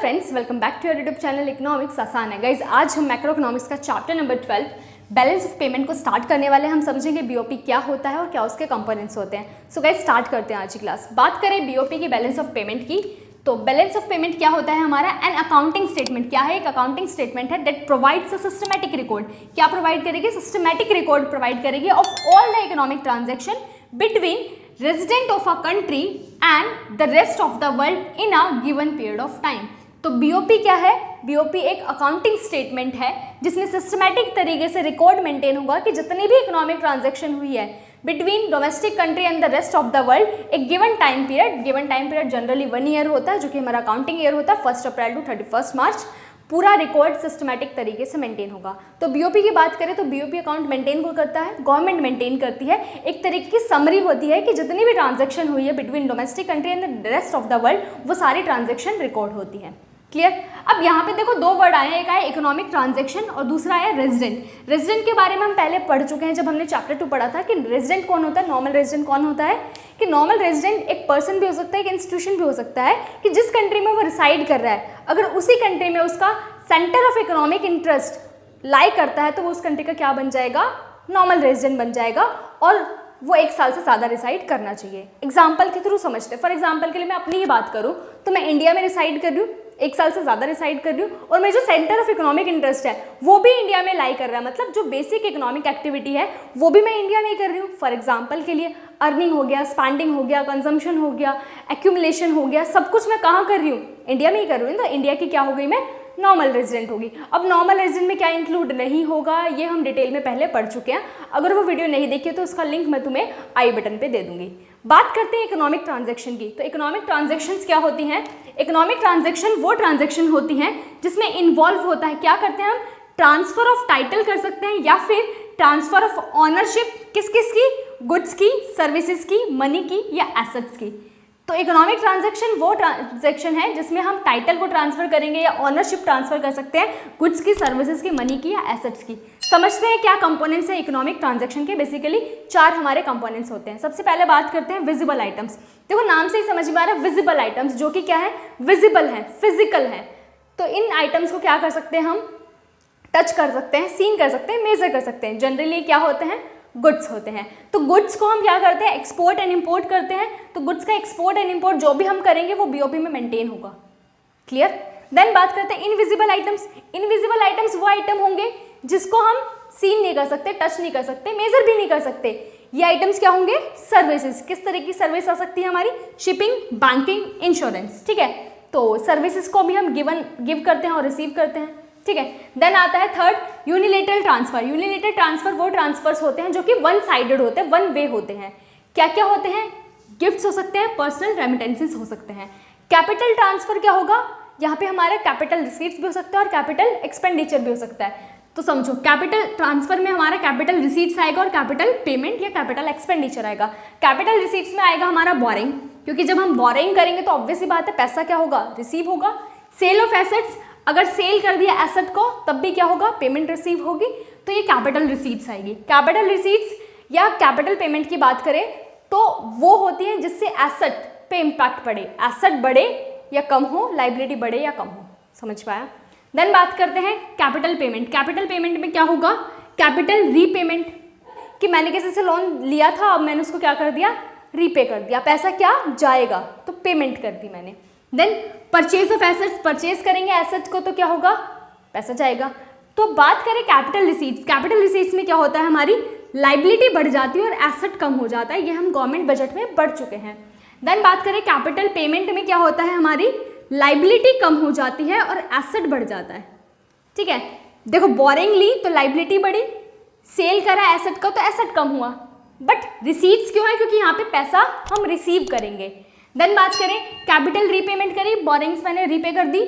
Friends, welcome back to your YouTube channel economics आसान है। Guys, आज हम मैक्रो इकोनॉमिक्स का chapter number 12 balance of payment को स्टार्ट करने वाले हैं। हम समझेंगे बीओपी क्या होता है और क्या उसके कंपोनेंट्स होते हैं। सो गाइज स्टार्ट करते हैं आज की क्लास। बात करें बीओपी की बैलेंस ऑफ पेमेंट की, तो बैलेंस ऑफ पेमेंट क्या होता है हमारा? An accounting statement. क्या है? एक अकाउंटिंग स्टेटमेंट है that provides a systematic record. क्या प्रोवाइड करेगी? सिस्टमैटिक रिकॉर्ड प्रोवाइड करेगी of all the economic transaction between resident of a country and the rest of the world in a given period of time. तो BOP क्या है? BOP एक accounting statement है जिसमें systematic तरीके से रिकॉर्ड मेंटेन होगा कि जितनी भी इकोनॉमिक ट्रांजैक्शन हुई है between domestic country and the rest of the world एक given time period generally 1 year होता है, जो कि हमारा अकाउंटिंग ईयर होता है 1 अप्रैल टू 31 मार्च। पूरा रिकॉर्ड सिस्टमैटिक तरीके से मेंटेन होगा। तो बीओपी की बात करें तो बीओपी अकाउंट मेंटेन कौन करता है? गवर्नमेंट मेंटेन करती है। एक तरीके की समरी होती है कि जितनी भी ट्रांजैक्शन हुई है between domestic country and the rest of the world वो सारी ट्रांजैक्शन रिकॉर्ड होती है। क्लियर? अब यहाँ पे देखो दो वर्ड आए हैं, एक आया इकोनॉमिक ट्रांजैक्शन और दूसरा आया रेजिडेंट। रेजिडेंट के बारे में हम पहले पढ़ चुके हैं जब हमने चैप्टर 2 पढ़ा था कि रेजिडेंट कौन होता है, नॉर्मल रेजिडेंट कौन होता है। कि नॉर्मल रेजिडेंट एक पर्सन भी हो सकता है, एक इंस्टीट्यूशन भी हो सकता है कि जिस कंट्री में वो रिसाइड कर रहा है, अगर उसी कंट्री में उसका सेंटर ऑफ इकोनॉमिक इंटरेस्ट लाई करता है तो वो उस कंट्री का क्या बन जाएगा? नॉर्मल रेजिडेंट बन जाएगा और वो 1 साल से ज़्यादा रिसाइड करना चाहिए। एग्जाम्पल के थ्रू समझते हैं। फॉर एग्जाम्पल के लिए मैं अपनी ही बात करूँ तो मैं इंडिया में रिसाइड कर रही हूँ, 1 साल से ज़्यादा रिसाइड कर रही हूँ और मेरा जो सेंटर ऑफ इकोनॉमिक इंटरेस्ट है वो भी इंडिया में लाई कर रहा है। मतलब जो बेसिक इकोनॉमिक एक्टिविटी है वो भी मैं इंडिया में ही कर रही हूँ। फॉर एग्जाम्पल के लिए अर्निंग हो गया, स्पेंडिंग हो गया, कंजम्पशन हो गया, एक्यूमुलेशन हो गया, सब कुछ मैं कहाँ कर रही हूँ? इंडिया में ही कर रही हूँ। तो इंडिया की क्या हो गई? मैं नॉर्मल रेजिडेंट होगी। अब नॉर्मल रेजिडेंट में क्या इंक्लूड नहीं होगा ये हम डिटेल में पहले पढ़ चुके हैं। अगर वो वीडियो नहीं देखी तो उसका लिंक मैं तुम्हें आई बटन पे दे दूंगी। बात करते हैं इकोनॉमिक ट्रांजैक्शन की। तो इकोनॉमिक ट्रांजैक्शंस क्या होती हैं? इकोनॉमिक ट्रांजैक्शन वो ट्रांजैक्शन होती हैं जिसमें इन्वॉल्व होता है, क्या करते हैं हम? ट्रांसफर ऑफ टाइटल कर सकते हैं या फिर ट्रांसफर ऑफ ऑनरशिप किस किस की? गुड्स की, सर्विसेज की, मनी की या एसेट्स की। तो इकोनॉमिक ट्रांजैक्शन वो ट्रांजैक्शन है जिसमें हम टाइटल को ट्रांसफर करेंगे या ऑनरशिप ट्रांसफर कर सकते हैं गुड्स की, सर्विसेज की, मनी की या एसेट्स की। समझते हैं क्या कंपोनेंट्स हैं इकोनॉमिक ट्रांजैक्शन के। बेसिकली 4 हमारे कंपोनेंट्स होते हैं। सबसे पहले बात करते हैं विजिबल आइटम्स। देखो नाम से ही समझ में आ रहा है विजिबल आइटम्स, जो कि क्या है? विजिबल है, फिजिकल है। तो इन आइटम्स को क्या कर सकते हैं हम? टच कर सकते हैं, सीन कर सकते हैं, मेजर कर सकते हैं। जनरली क्या होते हैं? गुड्स होते हैं। तो गुड्स को हम क्या करते हैं? एक्सपोर्ट एंड इंपोर्ट करते हैं। तो गुड्स का एक्सपोर्ट एंड इंपोर्ट जो भी हम करेंगे वो बीओपी में मेंटेन होगा। क्लियर? देन बात करते हैं इनविजिबल आइटम्स। इनविजिबल आइटम्स वो आइटम होंगे जिसको हम सीन नहीं कर सकते, टच नहीं कर सकते, मेजर भी नहीं कर सकते। ये आइटम्स क्या होंगे? सर्विसेज। किस तरह की सर्विस आ सकती है हमारी? Shipping, banking, insurance. ठीक है, तो सर्विसेज को भी हम गिव करते हैं और रिसीव करते हैं। ठीक है। देन आता है third unilateral transfer. Unilateral transfer वो ट्रांसफर्स होते हैं जो कि 1 साइडेड होते हैं, 1 वे होते हैं। क्या क्या होते हैं? गिफ्ट्स हो सकते हैं, पर्सनल रेमिटेंसेस हो सकते हैं। कैपिटल ट्रांसफर क्या होगा? यहाँ पे हमारा कैपिटल रिसीट्स भी हो सकता है और कैपिटल एक्सपेंडिचर भी हो सकता है। तो समझो कैपिटल ट्रांसफर में हमारा कैपिटल रिसीट्स आएगा और कैपिटल पेमेंट या कैपिटल एक्सपेंडिचर आएगा। कैपिटल रिसीट्स में आएगा हमारा बोरिंग, क्योंकि जब हम बोरिंग करेंगे तो ऑब्वियस सी बात है पैसा क्या होगा? रिसीव होगा। सेल ऑफ एसेट्स, अगर सेल कर दिया एसेट को तब भी क्या होगा? पेमेंट रिसीव होगी। तो ये कैपिटल रिसीट्स आएगी। कैपिटल रिसीट्स या कैपिटल पेमेंट की बात करें तो वो होती है जिससे एसेट पे इम्पैक्ट पड़े, एसेट बढ़े या कम हो, लाइबिलिटी बढ़े या कम हो। समझ पाया? देन बात करते हैं कैपिटल पेमेंट। कैपिटल पेमेंट में क्या होगा? कैपिटल रीपेमेंट, कि मैंने किसी से लोन लिया था, अब मैंने उसको क्या कर दिया? रीपे कर दिया। पैसा क्या जाएगा? तो पेमेंट कर दी मैंने। Then purchase of assets, purchase करेंगे एसेट्स को तो क्या होगा? पैसा जाएगा। तो बात करें कैपिटल रिसीट्स। कैपिटल रिसीट्स में क्या होता है? हमारी लाइबिलिटी बढ़ जाती है और एसेट कम हो जाता है। ये हम गवर्नमेंट बजट में पढ़ चुके हैं। देन बात करें कैपिटल पेमेंट में क्या होता है? हमारी लाइबिलिटी कम हो जाती है और एसेट बढ़ जाता है। ठीक है, देखो बोरिंग ली तो लाइबिलिटी बढ़ी, सेल करा एसेट का तो एसेट कम हुआ, बट रिसीट्स क्यों है? क्योंकि यहाँ पे पैसा हम रिसीव करेंगे। देन बात करें कैपिटल रीपेमेंट करी, बोरिंग्स मैंने रीपे कर दी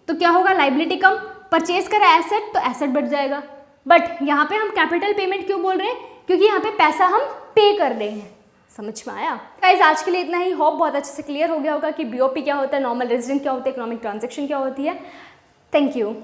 तो क्या होगा? लाइबिलिटी कम। परचेज करा एसेट तो एसेट बढ़ जाएगा। बट यहाँ पे हम कैपिटल पेमेंट क्यों बोल रहे हैं? क्योंकि यहाँ पे पैसा हम पे कर रहे हैं। समझ में आया? गाइस आज के लिए इतना ही। होप बहुत अच्छे से क्लियर हो गया होगा कि बीओपी क्या होता है, नॉर्मल रेजिडेंट क्या होता है, इकोनॉमिक ट्रांजैक्शन क्या होती है। Thank you.